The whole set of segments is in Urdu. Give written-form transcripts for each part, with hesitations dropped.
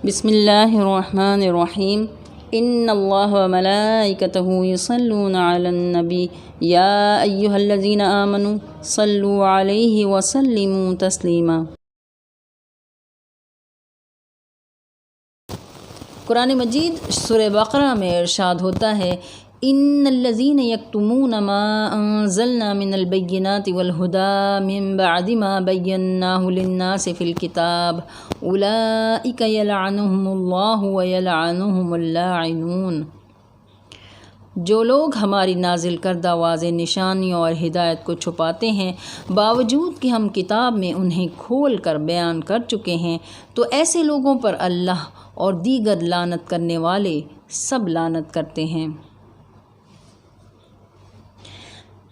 بسم اللہ الرحمن الرحیم ان اللہ وملائکتہ یصلون علی النبی یا ایہا الذین آمنوا صلوا علیہ وسلموا تسلیما۔ قرآن مجید سورہ بقرہ میں ارشاد ہوتا ہے ان الذین یکتمون ما انزلنا من البینات والہدی من بعد ما بیناہ للناس فی الکتاب اولئک یلعنہم اللہ ویلعنہم اللاعنون۔ جو لوگ ہماری نازل کردہ واضح نشانیوں اور ہدایت کو چھپاتے ہیں باوجود کہ ہم کتاب میں انہیں کھول کر بیان کر چکے ہیں، تو ایسے لوگوں پر اللہ اور دیگر لعنت کرنے والے سب لعنت کرتے ہیں۔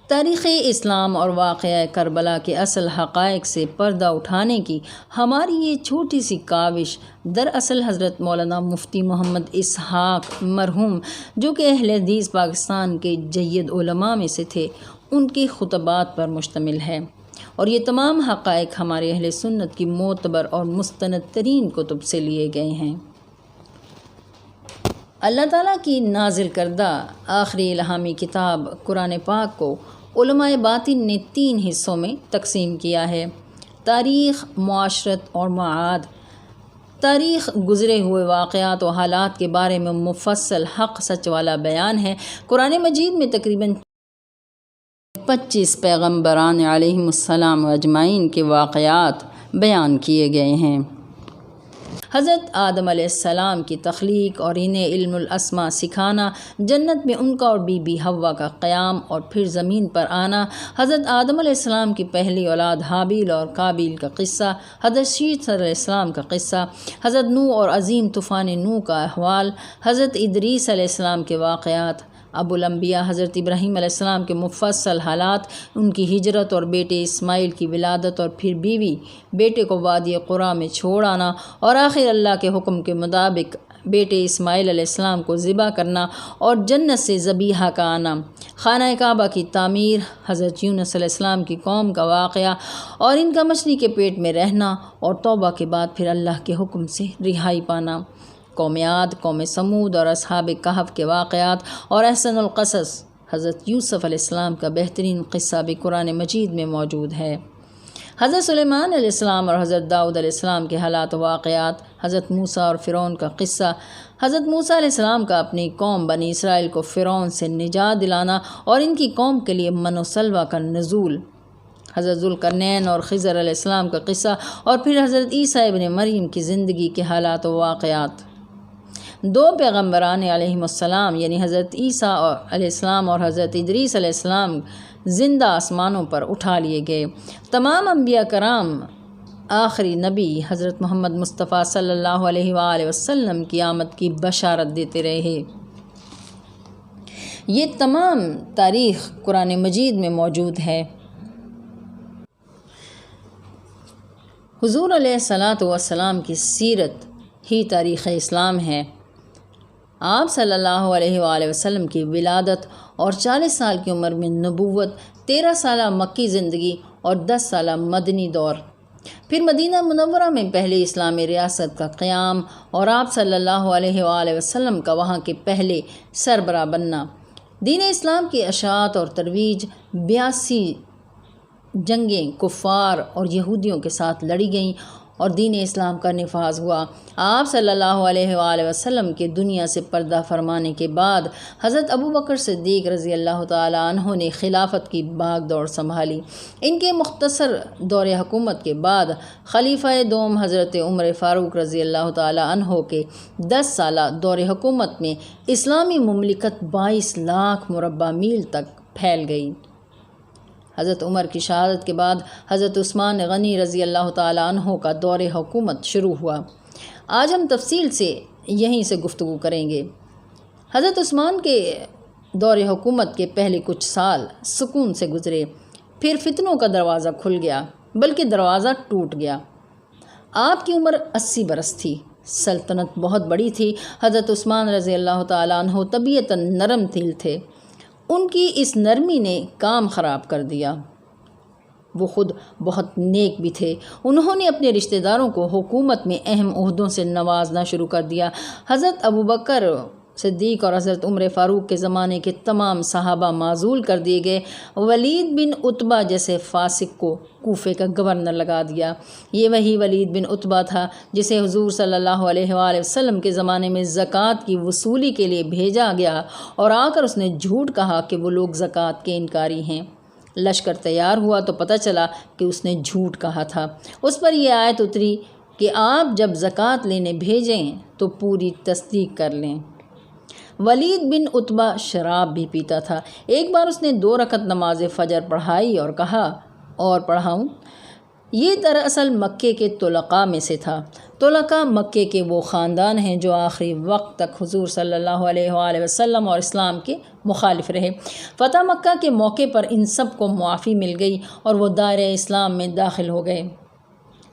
تاریخ اسلام اور واقعہ کربلا کے اصل حقائق سے پردہ اٹھانے کی ہماری یہ چھوٹی سی کاوش دراصل حضرت مولانا مفتی محمد اسحاق مرحوم، جو کہ اہل حدیث پاکستان کے جید علماء میں سے تھے، ان کے خطبات پر مشتمل ہے، اور یہ تمام حقائق ہمارے اہل سنت کی معتبر اور مستند ترین کتب سے لیے گئے ہیں۔ اللہ تعالیٰ کی نازل کردہ آخری الہامی کتاب قرآن پاک کو علماء باطن نے 3 حصوں میں تقسیم کیا ہے: تاریخ، معاشرت اور معاد۔ تاریخ گزرے ہوئے واقعات و حالات کے بارے میں مفصل حق سچ والا بیان ہے۔ قرآن مجید میں تقریباً 25 پیغمبران علیہم السلام اجمعین کے واقعات بیان کیے گئے ہیں۔ حضرت آدم علیہ السلام کی تخلیق اور انہیں علم الاسماء سکھانا، جنت میں ان کا اور بی بی حوا کا قیام اور پھر زمین پر آنا، حضرت آدم علیہ السلام کی پہلی اولاد حابیل اور قابیل کا قصہ، حضرت شیث علیہ السلام کا قصہ، حضرت نوح اور عظیم طوفان نوح کا احوال، حضرت ادریس علیہ السلام کے واقعات، ابو الانبیاء حضرت ابراہیم علیہ السلام کے مفصل حالات، ان کی ہجرت اور بیٹے اسماعیل کی ولادت اور پھر بیوی بیٹے کو وادی قرا میں چھوڑ آنا، اور آخر اللہ کے حکم کے مطابق بیٹے اسماعیل علیہ السلام کو ذبح کرنا اور جنت سے ذبیحہ کا آنا، خانہ کعبہ کی تعمیر، حضرت یونس علیہ السلام کی قوم کا واقعہ اور ان کا مچھلی کے پیٹ میں رہنا، اور توبہ کے بعد پھر اللہ کے حکم سے رہائی پانا، قوم عاد، قوم سمود اور اصحاب کہف کے واقعات، اور احسن القصص حضرت یوسف علیہ السلام کا بہترین قصہ بھی قرآن مجید میں موجود ہے۔ حضرت سلیمان علیہ السلام اور حضرت داؤد علیہ السلام کے حالات و واقعات، حضرت موسیٰ اور فرعون کا قصہ، حضرت موسیٰ علیہ السلام کا اپنی قوم بنی اسرائیل کو فرعون سے نجات دلانا اور ان کی قوم کے لیے من و سلوہ کا نزول، حضرت ذوالقرنین اور خضر علیہ السلام کا قصہ، اور پھر حضرت عیسیٰ ابن مریم کی زندگی کے حالات و واقعات۔ 2 پیغمبران علیہم السلام یعنی حضرت عیسیٰ علیہ السلام اور حضرت ادریس علیہ السلام زندہ آسمانوں پر اٹھا لیے گئے۔ تمام انبیاء کرام آخری نبی حضرت محمد مصطفیٰ صلی اللہ علیہ وآلہ وسلم کی آمد کی بشارت دیتے رہے۔ یہ تمام تاریخ قرآن مجید میں موجود ہے۔ حضور علیہ الصلاۃ والسلام کی سیرت ہی تاریخ اسلام ہے۔ آپ صلی اللہ علیہ وآلہ وسلم کی ولادت اور 40 سال کی عمر میں نبوت، 13 سالہ مکی زندگی اور 10 سالہ مدنی دور، پھر مدینہ منورہ میں پہلی اسلامی ریاست کا قیام اور آپ صلی اللہ علیہ وآلہ وسلم کا وہاں کے پہلے سربراہ بننا، دین اسلام کی اشاعت اور ترویج، 82 جنگیں کفار اور یہودیوں کے ساتھ لڑی گئیں اور دین اسلام کا نفاذ ہوا۔ آپ صلی اللہ علیہ وآلہ وسلم کے دنیا سے پردہ فرمانے کے بعد حضرت ابوبکر صدیق رضی اللہ تعالی عنہ نے خلافت کی بھاگ دوڑ سنبھالی۔ ان کے مختصر دور حکومت کے بعد خلیفہ دوم حضرت عمر فاروق رضی اللہ تعالی عنہ کے 10 سالہ دور حکومت میں اسلامی مملکت 22 لاکھ مربع میل تک پھیل گئی۔ حضرت عمر کی شہادت کے بعد حضرت عثمان غنی رضی اللہ تعالیٰ عنہ کا دور حکومت شروع ہوا۔ آج ہم تفصیل سے یہیں سے گفتگو کریں گے۔ حضرت عثمان کے دور حکومت کے پہلے کچھ سال سکون سے گزرے، پھر فتنوں کا دروازہ کھل گیا، بلکہ دروازہ ٹوٹ گیا۔ آپ کی عمر 80 برس تھی، سلطنت بہت بڑی تھی۔ حضرت عثمان رضی اللہ تعالیٰ عنہ طبیعتاً نرم دل تھے، ان کی اس نرمی نے کام خراب کر دیا۔ وہ خود بہت نیک بھی تھے۔ انہوں نے اپنے رشتہ داروں کو حکومت میں اہم عہدوں سے نوازنا شروع کر دیا۔ حضرت ابوبکر صدیق اور حضرت عمر فاروق کے زمانے کے تمام صحابہ معزول کر دیے گئے۔ ولید بن عتبہ جیسے فاسق کو کوفے کا گورنر لگا دیا۔ یہ وہی ولید بن عتبہ تھا جسے حضور صلی اللہ علیہ وآلہ وسلم کے زمانے میں زکوٰۃ کی وصولی کے لیے بھیجا گیا اور آ کر اس نے جھوٹ کہا کہ وہ لوگ زکوٰۃ کے انکاری ہیں۔ لشکر تیار ہوا تو پتہ چلا کہ اس نے جھوٹ کہا تھا۔ اس پر یہ آیت اتری کہ آپ جب زکوٰۃ لینے بھیجیں تو پوری تصدیق کر لیں۔ ولید بن عتبہ شراب بھی پیتا تھا۔ ایک بار اس نے 2 رکعت نماز فجر پڑھائی اور کہا اور پڑھاؤں۔ یہ دراصل مکے کے طلقاء میں سے تھا۔ طلقاء مکے کے وہ خاندان ہیں جو آخری وقت تک حضور صلی اللہ علیہ وآلہ وسلم اور اسلام کے مخالف رہے۔ فتح مکہ کے موقع پر ان سب کو معافی مل گئی اور وہ دائرہ اسلام میں داخل ہو گئے۔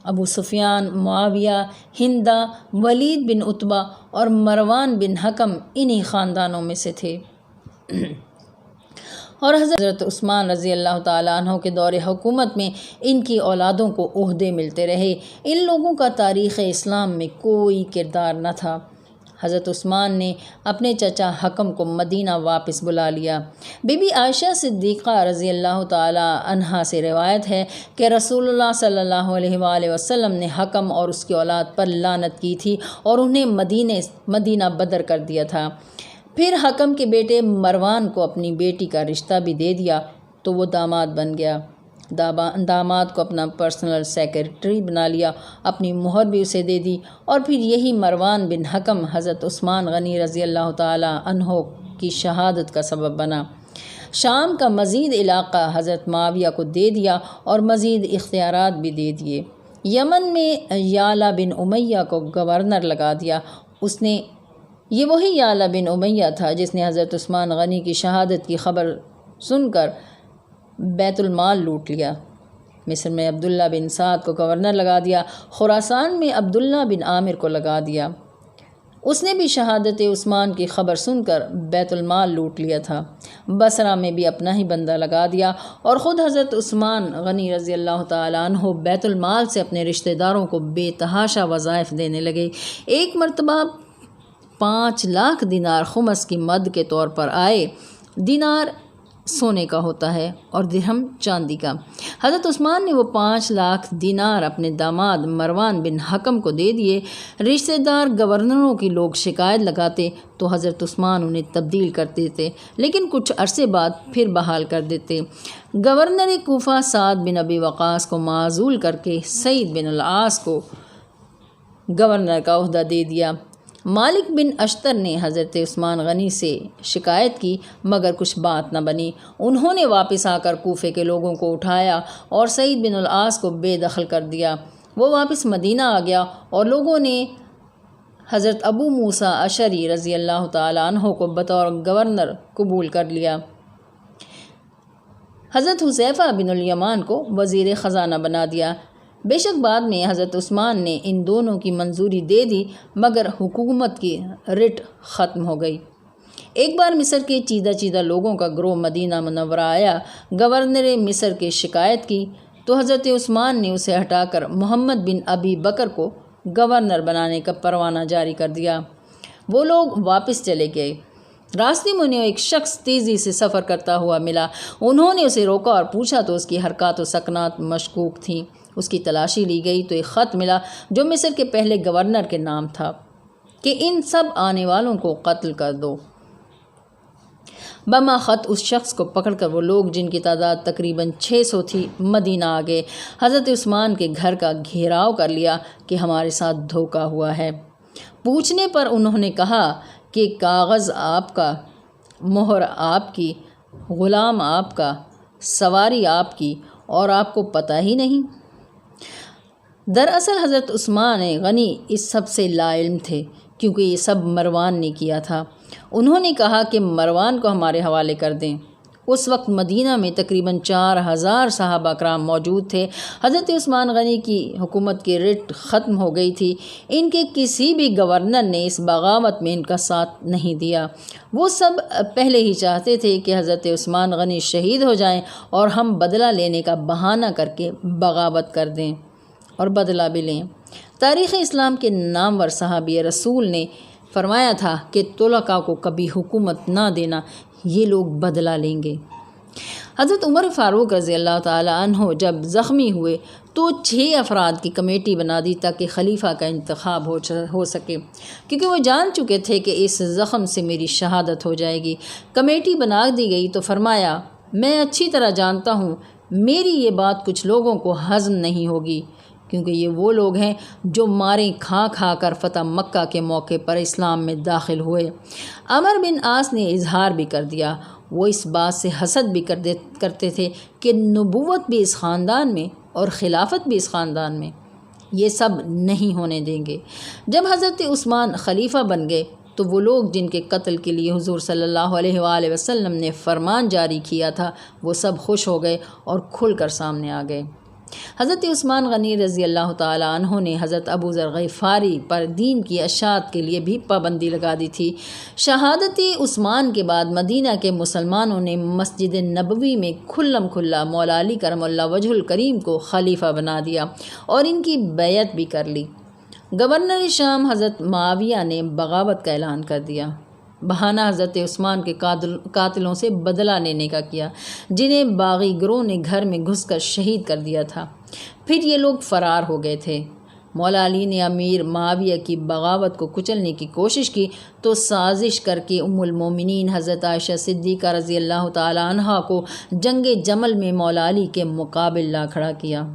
ابو سفیان، معاویہ، ہندا، ولید بن عتبہ اور مروان بن حکم انہی خاندانوں میں سے تھے۔ اور حضرت عثمان رضی اللہ تعالیٰ عنہ کے دور حکومت میں ان کی اولادوں کو عہدے ملتے رہے۔ ان لوگوں کا تاریخ اسلام میں کوئی کردار نہ تھا۔ حضرت عثمان نے اپنے چچا حکم کو مدینہ واپس بلا لیا۔ بی بی عائشہ صدیقہ رضی اللہ تعالیٰ عنہا سے روایت ہے کہ رسول اللہ صلی اللہ علیہ وآلہ وسلم نے حکم اور اس کی اولاد پر لعنت کی تھی اور انہیں مدینہ بدر کر دیا تھا۔ پھر حکم کے بیٹے مروان کو اپنی بیٹی کا رشتہ بھی دے دیا تو وہ داماد بن گیا۔ داماد کو اپنا پرسنل سیکرٹری بنا لیا، اپنی مہر بھی اسے دے دی، اور پھر یہی مروان بن حکم حضرت عثمان غنی رضی اللہ تعالیٰ عنہ کی شہادت کا سبب بنا۔ شام کا مزید علاقہ حضرت معاویہ کو دے دیا اور مزید اختیارات بھی دے دیے۔ یمن میں یعلا بن امیہ کو گورنر لگا دیا۔ یہ وہی یعلا بن امیہ تھا جس نے حضرت عثمان غنی کی شہادت کی خبر سن کر بیت المال لوٹ لیا۔ مصر میں عبداللہ بن سعد کو گورنر لگا دیا۔ خراسان میں عبداللہ بن عامر کو لگا دیا۔ اس نے بھی شہادت عثمان کی خبر سن کر بیت المال لوٹ لیا تھا۔ بصرہ میں بھی اپنا ہی بندہ لگا دیا اور خود حضرت عثمان غنی رضی اللہ تعالیٰ عنہ بیت المال سے اپنے رشتہ داروں کو بے تحاشا وظائف دینے لگے۔ ایک مرتبہ 5 لاکھ دینار خمس کی مد کے طور پر آئے۔ دینار سونے کا ہوتا ہے اور درہم چاندی کا۔ حضرت عثمان نے وہ 5 لاکھ دینار اپنے داماد مروان بن حکم کو دے دیے۔ رشتہ دار گورنروں کی لوگ شکایت لگاتے تو حضرت عثمان انہیں تبدیل کر دیتے، لیکن کچھ عرصے بعد پھر بحال کر دیتے۔ گورنر کوفہ سعد بن ابی وقاص کو معزول کر کے سعید بن العاص کو گورنر کا عہدہ دے دیا۔ مالک بن اشتر نے حضرت عثمان غنی سے شکایت کی مگر کچھ بات نہ بنی۔ انہوں نے واپس آ کر کوفے کے لوگوں کو اٹھایا اور سعید بن العاص کو بے دخل کر دیا۔ وہ واپس مدینہ آ گیا اور لوگوں نے حضرت ابو موسیٰ اشعری رضی اللہ تعالیٰ عنہ کو بطور گورنر قبول کر لیا۔ حضرت حذیفہ بن الیمان کو وزیر خزانہ بنا دیا۔ بے شک بعد میں حضرت عثمان نے ان دونوں کی منظوری دے دی مگر حکومت کی رٹ ختم ہو گئی۔ ایک بار مصر کے چیدہ لوگوں کا گروہ مدینہ منورہ آیا۔ گورنر مصر کی شکایت کی تو حضرت عثمان نے اسے ہٹا کر محمد بن ابی بکر کو گورنر بنانے کا پروانہ جاری کر دیا۔ وہ لوگ واپس چلے گئے۔ راستے میں انہیں ایک شخص تیزی سے سفر کرتا ہوا ملا۔ انہوں نے اسے روکا اور پوچھا تو اس کی حرکات و سکنات مشکوک تھیں۔ اس کی تلاشی لی گئی تو ایک خط ملا جو مصر کے پہلے گورنر کے نام تھا کہ ان سب آنے والوں کو قتل کر دو۔ بما خط اس شخص کو پکڑ کر وہ لوگ جن کی تعداد تقریباً 600 تھی مدینہ آ گئے۔ حضرت عثمان کے گھر کا گھیراؤ کر لیا کہ ہمارے ساتھ دھوکہ ہوا ہے۔ پوچھنے پر انہوں نے کہا کہ کاغذ آپ کا، مہر آپ کی، غلام آپ کا، سواری آپ کی، اور آپ کو پتہ ہی نہیں۔ دراصل حضرت عثمان غنی اس سب سے لا علم تھے کیونکہ یہ سب مروان نے کیا تھا۔ انہوں نے کہا کہ مروان کو ہمارے حوالے کر دیں۔ اس وقت مدینہ میں تقریباً 4000 صحابہ کرام موجود تھے۔ حضرت عثمان غنی کی حکومت کی رٹ ختم ہو گئی تھی۔ ان کے کسی بھی گورنر نے اس بغاوت میں ان کا ساتھ نہیں دیا۔ وہ سب پہلے ہی چاہتے تھے کہ حضرت عثمان غنی شہید ہو جائیں اور ہم بدلہ لینے کا بہانہ کر کے بغاوت کر دیں اور بدلہ بھی لیں۔ تاریخ اسلام کے نامور صحابی رسول نے فرمایا تھا کہ طلقاء کو کبھی حکومت نہ دینا، یہ لوگ بدلہ لیں گے۔ حضرت عمر فاروق رضی اللہ تعالیٰ عنہ جب زخمی ہوئے تو 6 افراد کی کمیٹی بنا دی تاکہ خلیفہ کا انتخاب ہو سکے، کیونکہ وہ جان چکے تھے کہ اس زخم سے میری شہادت ہو جائے گی۔ کمیٹی بنا دی گئی تو فرمایا، میں اچھی طرح جانتا ہوں میری یہ بات کچھ لوگوں کو ہضم نہیں ہوگی، کیونکہ یہ وہ لوگ ہیں جو مارے کھا کھا کر فتح مکہ کے موقع پر اسلام میں داخل ہوئے۔ عمر بن عاص نے اظہار بھی کر دیا، وہ اس بات سے حسد بھی کرتے تھے کہ نبوت بھی اس خاندان میں اور خلافت بھی اس خاندان میں، یہ سب نہیں ہونے دیں گے۔ جب حضرت عثمان خلیفہ بن گئے تو وہ لوگ جن کے قتل کے لیے حضور صلی اللہ علیہ وآلہ وسلم نے فرمان جاری کیا تھا، وہ سب خوش ہو گئے اور کھل کر سامنے آ گئے۔ حضرت عثمان غنی رضی اللہ تعالیٰ عنہ نے حضرت ابو ذر غفاری پر دین کی اشاعت کے لیے بھی پابندی لگا دی تھی۔ شہادت عثمان کے بعد مدینہ کے مسلمانوں نے مسجد نبوی میں کھلم کھلا مولا علی کرم اللہ وجہ الکریم کو خلیفہ بنا دیا اور ان کی بیعت بھی کر لی۔ گورنر شام حضرت معاویہ نے بغاوت کا اعلان کر دیا، بہانہ حضرت عثمان کے قاتلوں سے بدلہ لینے کا کیا، جنہیں باغی گروہ نے گھر میں گھس کر شہید کر دیا تھا۔ پھر یہ لوگ فرار ہو گئے تھے۔ مولا علی نے امیر معاویہ کی بغاوت کو کچلنے کی کوشش کی تو سازش کر کے ام المومنین حضرت عائشہ صدیقہ رضی اللہ تعالی عنہا کو جنگ جمل میں مولا علی کے مقابل لا کھڑا کیا۔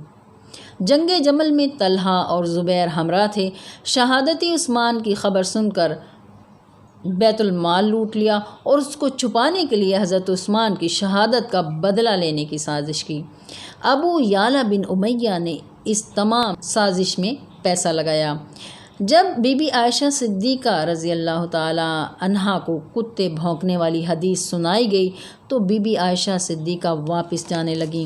جنگ جمل میں طلحہ اور زبیر ہمراہ تھے۔ شہادت عثمان کی خبر سن کر بیت المال لوٹ لیا اور اس کو چھپانے کے لیے حضرت عثمان کی شہادت کا بدلہ لینے کی سازش کی۔ ابو یعلا بن امیہ نے اس تمام سازش میں پیسہ لگایا۔ جب بی بی عائشہ صدیقہ رضی اللہ تعالی عنہا کو کتے بھونکنے والی حدیث سنائی گئی تو بی بی عائشہ صدیقہ واپس جانے لگیں،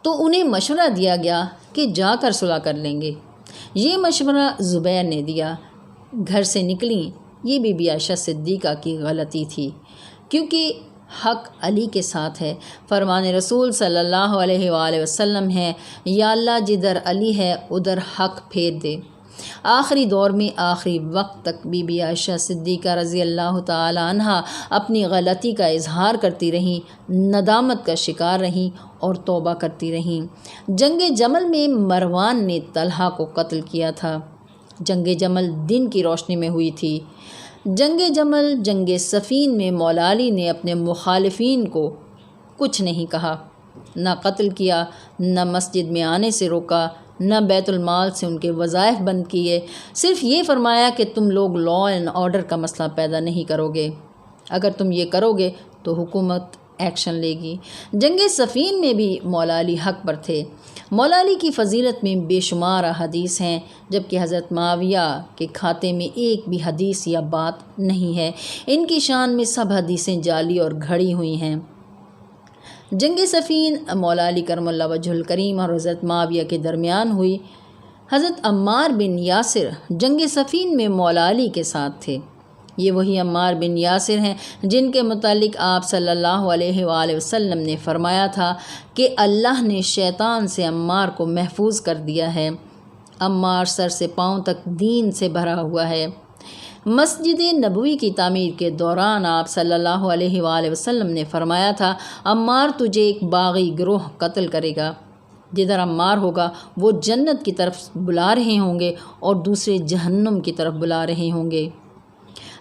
تو انہیں مشورہ دیا گیا کہ جا کر صلح کر لیں گے۔ یہ مشورہ زبیر نے دیا۔ گھر سے نکلیں، یہ بی بی عائشہ صدیقہ کی غلطی تھی، کیونکہ حق علی کے ساتھ ہے۔ فرمان رسول صلی اللہ علیہ وآلہ وسلم ہے، یا اللہ جدھر علی ہے ادھر حق پھیر دے۔ آخری دور میں آخری وقت تک بی بی عائشہ صدیقہ رضی اللہ تعالی عنہا اپنی غلطی کا اظہار کرتی رہیں، ندامت کا شکار رہیں اور توبہ کرتی رہیں۔ جنگ جمل میں مروان نے طلحہ کو قتل کیا تھا۔ جنگ جمل دن کی روشنی میں ہوئی تھی۔ جنگ جمل جنگ صفین میں مولا علی نے اپنے مخالفین کو کچھ نہیں کہا، نہ قتل کیا، نہ مسجد میں آنے سے روکا، نہ بیت المال سے ان کے وظائف بند کیے، صرف یہ فرمایا کہ تم لوگ لا اینڈ آرڈر کا مسئلہ پیدا نہیں کرو گے، اگر تم یہ کرو گے تو حکومت ایکشن لے گی۔ جنگ صفین میں بھی مولا علی حق پر تھے۔ مولا علی کی فضیلت میں بے شمار حدیث ہیں، جبکہ حضرت معاویہ کے کھاتے میں ایک بھی حدیث یا بات نہیں ہے۔ ان کی شان میں سب حدیثیں جعلی اور گھڑی ہوئی ہیں۔ جنگ صفین مولا علی کرم اللہ وجہ الکریم اور حضرت معاویہ کے درمیان ہوئی۔ حضرت عمار بن یاسر جنگ صفین میں مولا علی کے ساتھ تھے۔ یہ وہی عمار بن یاسر ہیں جن کے متعلق آپ صلی اللہ علیہ وآلہ وسلم نے فرمایا تھا کہ اللہ نے شیطان سے عمار کو محفوظ کر دیا ہے۔ عمار سر سے پاؤں تک دین سے بھرا ہوا ہے۔ مسجد نبوی کی تعمیر کے دوران آپ صلی اللہ علیہ وآلہ وسلم نے فرمایا تھا، عمار تجھے ایک باغی گروہ قتل کرے گا، جدھر عمار ہوگا وہ جنت کی طرف بلا رہے ہوں گے اور دوسرے جہنم کی طرف بلا رہے ہوں گے۔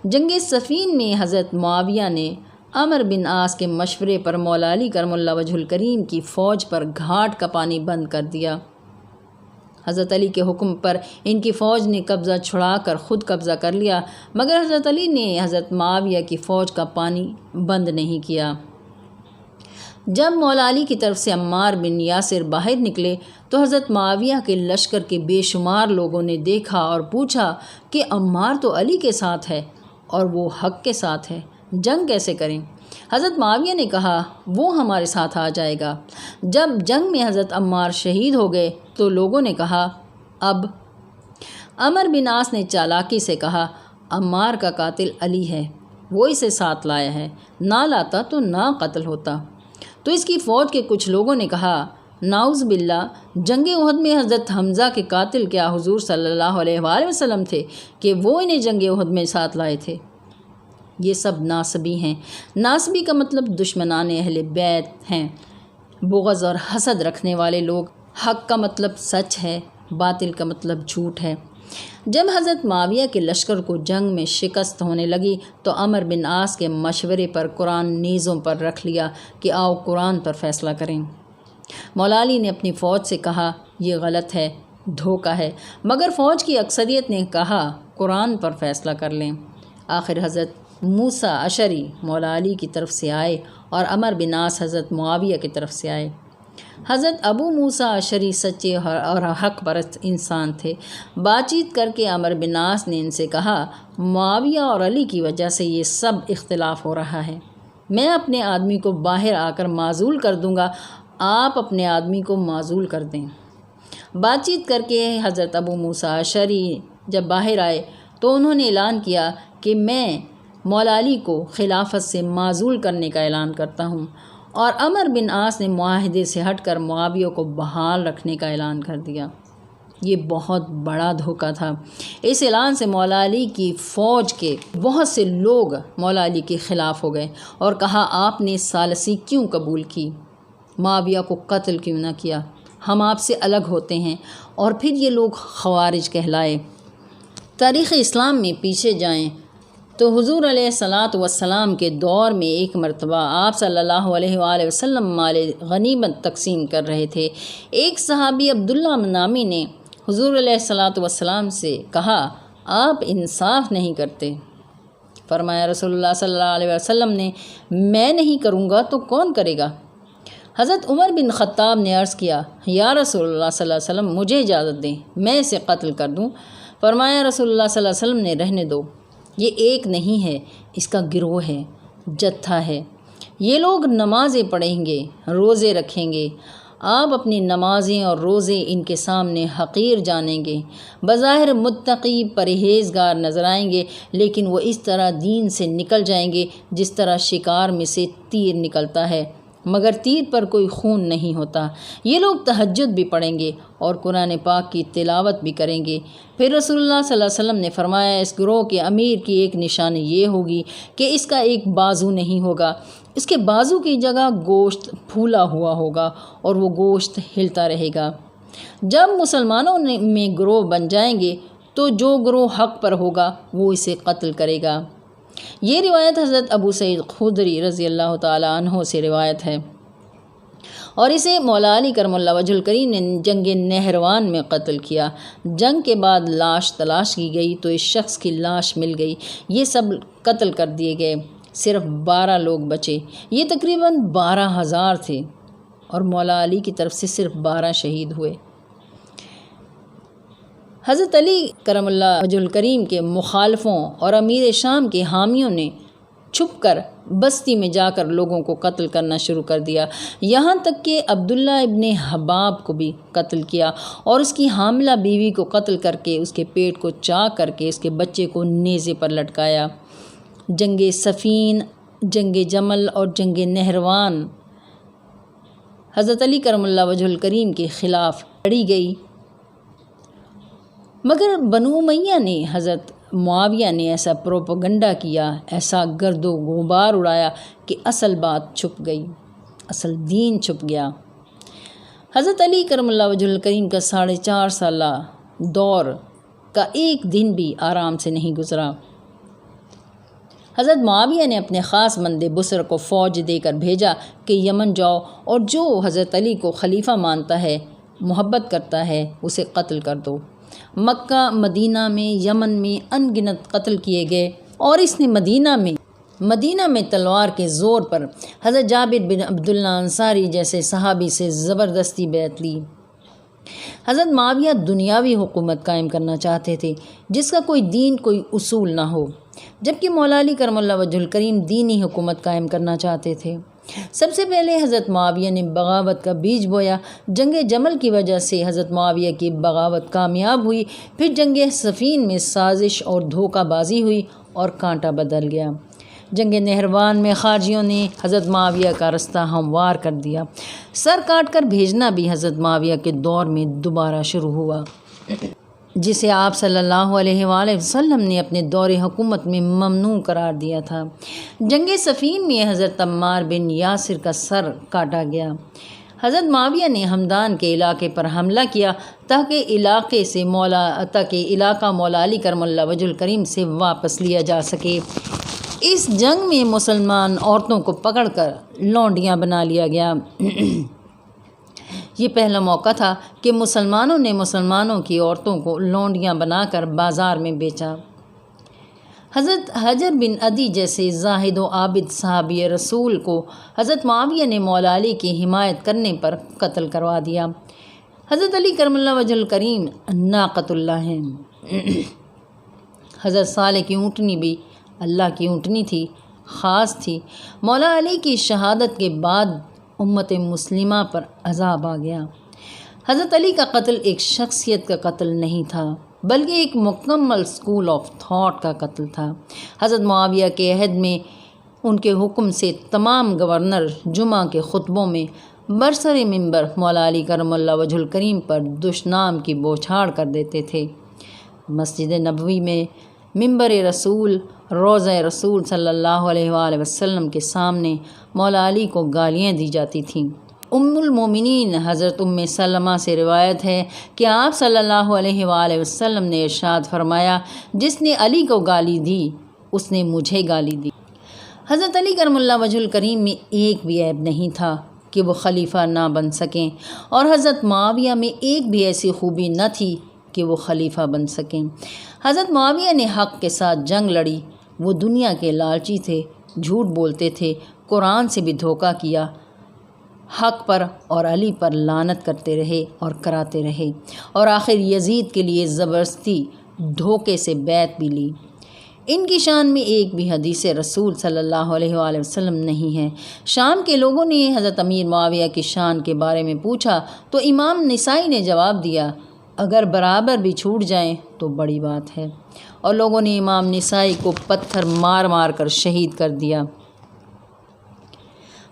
جنگ صفین میں حضرت معاویہ نے عمر بن عاص کے مشورے پر مولا علی کرم اللہ وجہ الکریم کی فوج پر گھاٹ کا پانی بند کر دیا۔ حضرت علی کے حکم پر ان کی فوج نے قبضہ چھڑا کر خود قبضہ کر لیا، مگر حضرت علی نے حضرت معاویہ کی فوج کا پانی بند نہیں کیا۔ جب مولا علی کی طرف سے عمار بن یاسر باہر نکلے تو حضرت معاویہ کے لشکر کے بے شمار لوگوں نے دیکھا اور پوچھا کہ عمار تو علی کے ساتھ ہے اور وہ حق کے ساتھ ہے، جنگ کیسے کریں؟ حضرت معاویہ نے کہا وہ ہمارے ساتھ آ جائے گا۔ جب جنگ میں حضرت عمار شہید ہو گئے تو لوگوں نے کہا اب؟ عمر بن عاص نے چالاکی سے کہا عمار کا قاتل علی ہے، وہ اسے ساتھ لایا ہے، نہ لاتا تو نہ قتل ہوتا۔ تو اس کی فوج کے کچھ لوگوں نے کہا نعوذ باللہ، جنگ احد میں حضرت حمزہ کے قاتل کیا حضور صلی اللہ علیہ وآلہ وسلم تھے کہ وہ انہیں جنگ احد میں ساتھ لائے تھے؟ یہ سب ناصبی ہیں۔ ناصبی کا مطلب دشمنان اہل بیت ہیں، بغض اور حسد رکھنے والے لوگ۔ حق کا مطلب سچ ہے، باطل کا مطلب جھوٹ ہے۔ جب حضرت معاویہ کے لشکر کو جنگ میں شکست ہونے لگی تو عمر بن عاص کے مشورے پر قرآن نیزوں پر رکھ لیا کہ آؤ قرآن پر فیصلہ کریں۔ مولا علی نے اپنی فوج سے کہا یہ غلط ہے، دھوکہ ہے، مگر فوج کی اکثریت نے کہا قرآن پر فیصلہ کر لیں۔ آخر حضرت موسیٰ اشعری مولا علی کی طرف سے آئے اور عمر بن عاص حضرت معاویہ کی طرف سے آئے۔ حضرت ابو موسیٰ اشعری سچے اور حق پرست انسان تھے۔ بات چیت کر کے عمر بن عاص نے ان سے کہا معاویہ اور علی کی وجہ سے یہ سب اختلاف ہو رہا ہے، میں اپنے آدمی کو باہر آ کر معزول کر دوں گا، آپ اپنے آدمی کو معزول کر دیں۔ بات چیت کر کے حضرت ابو موسیٰ اشعری جب باہر آئے تو انہوں نے اعلان کیا کہ میں مولا علی کو خلافت سے معزول کرنے کا اعلان کرتا ہوں، اور عمر بن عاص نے معاہدے سے ہٹ کر معاویہ کو بحال رکھنے کا اعلان کر دیا۔ یہ بہت بڑا دھوکہ تھا۔ اس اعلان سے مولا علی کی فوج کے بہت سے لوگ مولا علی کے خلاف ہو گئے اور کہا آپ نے ثالثی کیوں قبول کی، معاویہ کو قتل کیوں نہ کیا، ہم آپ سے الگ ہوتے ہیں، اور پھر یہ لوگ خوارج کہلائے۔ تاریخ اسلام میں پیچھے جائیں تو حضور علیہ الصلاۃ والسلام کے دور میں ایک مرتبہ آپ صلی اللہ علیہ وآلہ وسلم مال غنیمت تقسیم کر رہے تھے۔ ایک صحابی عبداللہ نامی نے حضور علیہ الصلاۃ والسلام سے کہا آپ انصاف نہیں کرتے۔ فرمایا رسول اللہ صلی اللہ علیہ وسلم نے میں نہیں کروں گا تو کون کرے گا؟ حضرت عمر بن خطاب نے عرض کیا یا رسول اللہ صلی اللہ علیہ وسلم مجھے اجازت دیں، میں اسے قتل کر دوں۔ فرمایا رسول اللہ صلی اللہ علیہ وسلم نے رہنے دو، یہ ایک نہیں ہے، اس کا گروہ ہے، جتھا ہے، یہ لوگ نمازیں پڑھیں گے، روزے رکھیں گے، آپ اپنی نمازیں اور روزے ان کے سامنے حقیر جانیں گے، بظاہر متقی پرہیزگار نظر آئیں گے، لیکن وہ اس طرح دین سے نکل جائیں گے جس طرح شکار میں سے تیر نکلتا ہے مگر تیر پر کوئی خون نہیں ہوتا۔ یہ لوگ تہجد بھی پڑھیں گے اور قرآن پاک کی تلاوت بھی کریں گے۔ پھر رسول اللہ صلی اللہ علیہ وسلم نے فرمایا اس گروہ کے امیر کی ایک نشانی یہ ہوگی کہ اس کا ایک بازو نہیں ہوگا، اس کے بازو کی جگہ گوشت پھولا ہوا ہوگا اور وہ گوشت ہلتا رہے گا۔ جب مسلمانوں میں گروہ بن جائیں گے تو جو گروہ حق پر ہوگا وہ اسے قتل کرے گا۔ یہ روایت حضرت ابو سعید خدری رضی اللہ تعالی عنہ سے روایت ہے، اور اسے مولا علی کرم اللہ وجہ الکریم نے جنگ نہروان میں قتل کیا۔ جنگ کے بعد لاش تلاش کی گئی تو اس شخص کی لاش مل گئی، یہ سب قتل کر دیے گئے، صرف 12 لوگ بچے، یہ تقریباً 12,000 تھے، اور مولا علی کی طرف سے صرف 12 شہید ہوئے۔ حضرت علی کرم اللہ وجہ الکریم کے مخالفوں اور امیر شام کے حامیوں نے چھپ کر بستی میں جا کر لوگوں کو قتل کرنا شروع کر دیا، یہاں تک کہ عبداللہ ابن حباب کو بھی قتل کیا اور اس کی حاملہ بیوی کو قتل کر کے اس کے پیٹ کو چاک کر کے اس کے بچے کو نیزے پر لٹکایا۔ جنگ صفین، جنگ جمل اور جنگ نہروان حضرت علی کرم اللہ وجہ الکریم کے خلاف لڑی گئی، مگر بنو امیہ نے، حضرت معاویہ نے ایسا پروپیگنڈا کیا، ایسا گرد و غبار اڑایا کہ اصل بات چھپ گئی، اصل دین چھپ گیا۔ حضرت علی کرم اللہ وجہ الکریم کا 4.5 سالہ دور کا ایک دن بھی آرام سے نہیں گزرا۔ حضرت معاویہ نے اپنے خاص بندے بسر کو فوج دے کر بھیجا کہ یمن جاؤ اور جو حضرت علی کو خلیفہ مانتا ہے، محبت کرتا ہے، اسے قتل کر دو۔ مکہ، مدینہ میں، یمن میں ان گنت قتل کیے گئے، اور اس نے مدینہ میں تلوار کے زور پر حضرت جابر بن عبداللہ انصاری جیسے صحابی سے زبردستی بیعت لی۔ حضرت معاویہ دنیاوی حکومت قائم کرنا چاہتے تھے جس کا کوئی دین، کوئی اصول نہ ہو۔ جبکہ مولا علی کرم اللہ وجہ الکریم دینی حکومت قائم کرنا چاہتے تھے۔ سب سے پہلے حضرت معاویہ نے بغاوت کا بیج بویا۔ جنگ جمل کی وجہ سے حضرت معاویہ کی بغاوت کامیاب ہوئی، پھر جنگ صفین میں سازش اور دھوکہ بازی ہوئی اور کانٹا بدل گیا۔ جنگ نہروان میں خارجیوں نے حضرت معاویہ کا رستہ ہموار کر دیا۔ سر کاٹ کر بھیجنا بھی حضرت معاویہ کے دور میں دوبارہ شروع ہوا، جسے آپ صلی اللہ علیہ وآلہ وسلم نے اپنے دور حکومت میں ممنوع قرار دیا تھا۔ جنگ صفین میں حضرت عمار بن یاسر کا سر کاٹا گیا۔ حضرت معاویہ نے ہمدان کے علاقے پر حملہ کیا تاکہ علاقہ مولا علی کرم اللہ وجہ الکریم سے واپس لیا جا سکے۔ اس جنگ میں مسلمان عورتوں کو پکڑ کر لونڈیاں بنا لیا گیا۔ یہ پہلا موقع تھا کہ مسلمانوں نے مسلمانوں کی عورتوں کو لونڈیاں بنا کر بازار میں بیچا۔ حضرت حجر بن عدی جیسے زاہد و عابد صحابی رسول کو حضرت معاویہ نے مولا علی کی حمایت کرنے پر قتل کروا دیا۔ حضرت علی کرم اللہ وجہ الکریم ناقۃ اللہ ہیں۔ حضرت صالح کی اونٹنی بھی اللہ کی اونٹنی تھی، خاص تھی۔ مولا علی کی شہادت کے بعد امت مسلمہ پر عذاب آ گیا۔ حضرت علی کا قتل ایک شخصیت کا قتل نہیں تھا، بلکہ ایک مکمل سکول آف تھاٹ کا قتل تھا۔ حضرت معاویہ کے عہد میں ان کے حکم سے تمام گورنر جمعہ کے خطبوں میں برسر منبر مولا علی کرم اللہ وجہ الکریم پر دشنام کی بوچھاڑ کر دیتے تھے۔ مسجد نبوی میں منبر رسول، روضہ رسول صلی اللہ علیہ وآلہ وسلم کے سامنے مولا علی کو گالیاں دی جاتی تھیں۔ ام المومنین حضرت ام سلمہ سے روایت ہے کہ آپ صلی اللہ علیہ وآلہ وسلم نے ارشاد فرمایا، جس نے علی کو گالی دی اس نے مجھے گالی دی۔ حضرت علی کرم اللہ وجہ الکریم میں ایک بھی عیب نہیں تھا کہ وہ خلیفہ نہ بن سکیں، اور حضرت معاویہ میں ایک بھی ایسی خوبی نہ تھی کہ وہ خلیفہ بن سکیں۔ حضرت معاویہ نے حق کے ساتھ جنگ لڑی۔ وہ دنیا کے لالچی تھے، جھوٹ بولتے تھے، قرآن سے بھی دھوکہ کیا، حق پر اور علی پر لعنت کرتے رہے اور کراتے رہے، اور آخر یزید کے لیے زبردستی دھوکے سے بیعت بھی لی۔ ان کی شان میں ایک بھی حدیث رسول صلی اللہ علیہ وآلہ وسلم نہیں ہے۔ شام کے لوگوں نے حضرت امیر معاویہ کی شان کے بارے میں پوچھا تو امام نسائی نے جواب دیا، اگر برابر بھی چھوٹ جائیں تو بڑی بات ہے، اور لوگوں نے امام نسائی کو پتھر مار مار کر شہید کر دیا۔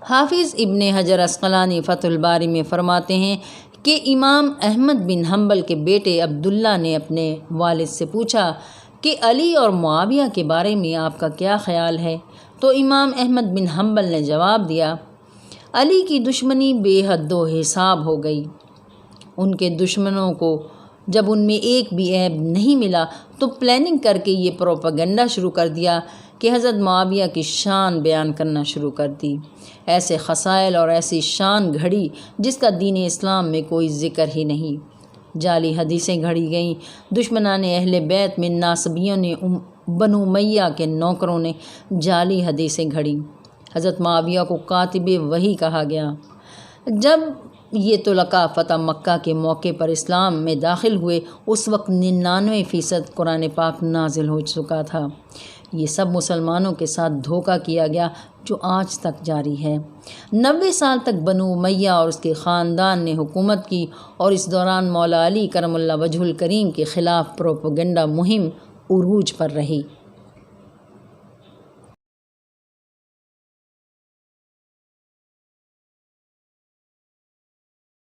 حافظ ابن حجر عسقلانی فتح الباری میں فرماتے ہیں کہ امام احمد بن حنبل کے بیٹے عبداللہ نے اپنے والد سے پوچھا کہ علی اور معاویہ کے بارے میں آپ کا کیا خیال ہے؟ تو امام احمد بن حنبل نے جواب دیا، علی کی دشمنی بے حد و حساب ہو گئی۔ ان کے دشمنوں کو جب ان میں ایک بھی عیب نہیں ملا تو پلاننگ کر کے یہ پروپیگنڈا شروع کر دیا کہ حضرت معاویہ کی شان بیان کرنا شروع کر دی۔ ایسے خصائل اور ایسی شان گھڑی جس کا دین اسلام میں کوئی ذکر ہی نہیں۔ جعلی حدیثیں گھڑی گئیں۔ دشمنان اہل بیت میں ناصبیوں نے، بنو امیہ کے نوکروں نے جعلی حدیثیں گھڑی۔ حضرت معاویہ کو کاتب وحی کہا گیا۔ جب یہ طلقاء فتح مکہ کے موقع پر اسلام میں داخل ہوئے، اس وقت 99% قرآن پاک نازل ہو چکا تھا۔ یہ سب مسلمانوں کے ساتھ دھوکہ کیا گیا جو آج تک جاری ہے۔ 90 سال تک بنو امیہ اور اس کے خاندان نے حکومت کی، اور اس دوران مولا علی کرم اللہ وجہ الکریم کے خلاف پروپیگنڈا مہم عروج پر رہی۔